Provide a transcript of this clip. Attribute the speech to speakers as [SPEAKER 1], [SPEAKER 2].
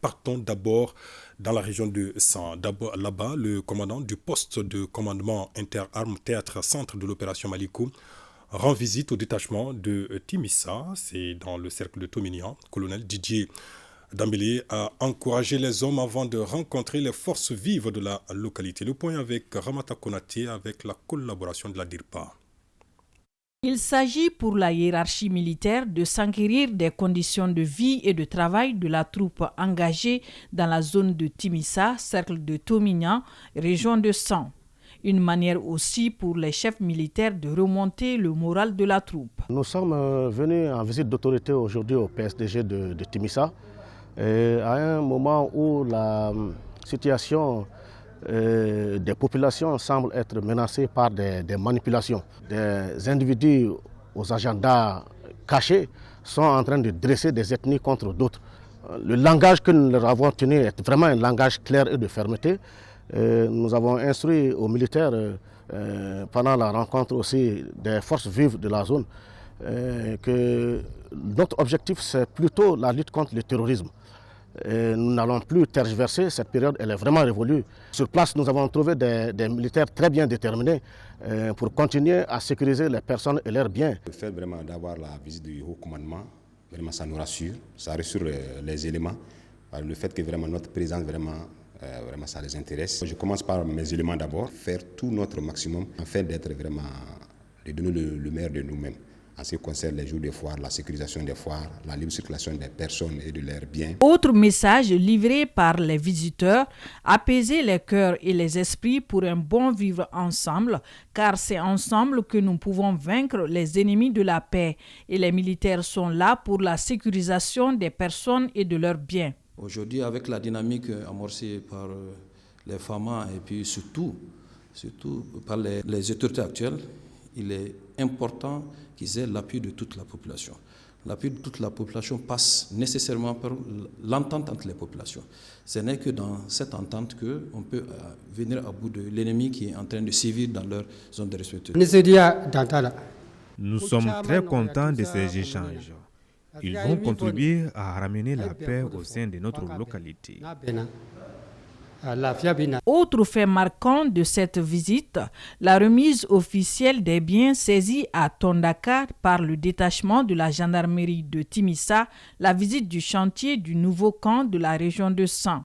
[SPEAKER 1] Partons d'abord dans la région de San. D'abord là-bas, le commandant du poste de commandement interarmes théâtre-centre de l'opération Maliko rend visite au détachement de Timissa, c'est dans le cercle de Tominian. Colonel Didier Dambélé a encouragé les hommes avant de rencontrer les forces vives de la localité. Le point avec Ramata Konaté avec la collaboration de la DIRPA.
[SPEAKER 2] Il s'agit pour la hiérarchie militaire de s'enquérir des conditions de vie et de travail de la troupe engagée dans la zone de Timissa, cercle de Tominian, région de San. Une manière aussi pour les chefs militaires de remonter le moral de la troupe.
[SPEAKER 3] Nous sommes venus en visite d'autorité aujourd'hui au PSDG de Timissa, à un moment où la situation des populations semble être menacée par des manipulations. Des individus aux agendas cachés sont en train de dresser des ethnies contre d'autres. Le langage que nous leur avons tenu est vraiment un langage clair et de fermeté. Nous avons instruit aux militaires pendant la rencontre aussi des forces vives de la zone que notre objectif c'est plutôt la lutte contre le terrorisme. Nous n'allons plus tergiverser, cette période elle est vraiment révolue. Sur place, nous avons trouvé des militaires très bien déterminés pour continuer à sécuriser les personnes et leurs biens.
[SPEAKER 4] Le fait vraiment d'avoir la visite du haut commandement, vraiment ça nous rassure, ça rassure les éléments. Le fait que vraiment notre présence, vraiment ça les intéresse. Je commence par mes éléments d'abord, faire tout notre maximum afin d'être vraiment, de donner le meilleur de nous-mêmes. En ce qui concerne les jours de foire, la sécurisation des foires, la libre circulation des personnes et de leurs biens.
[SPEAKER 2] Autre message livré par les visiteurs, apaiser les cœurs et les esprits pour un bon vivre ensemble, car c'est ensemble que nous pouvons vaincre les ennemis de la paix. Et les militaires sont là pour la sécurisation des personnes et de leurs biens.
[SPEAKER 5] Aujourd'hui, avec la dynamique amorcée par les FAMA et puis surtout par les autorités actuelles, il est important qu'ils aient l'appui de toute la population. L'appui de toute la population passe nécessairement par l'entente entre les populations. Ce n'est que dans cette entente qu'on peut venir à bout de l'ennemi qui est en train de sévir dans leur zone de respect.
[SPEAKER 6] Nous sommes très contents de ces échanges. Ils vont contribuer à ramener la paix au sein de notre localité.
[SPEAKER 2] Autre fait marquant de cette visite, la remise officielle des biens saisis à Tondaka par le détachement de la gendarmerie de Timissa, la visite du chantier du nouveau camp de la région de San.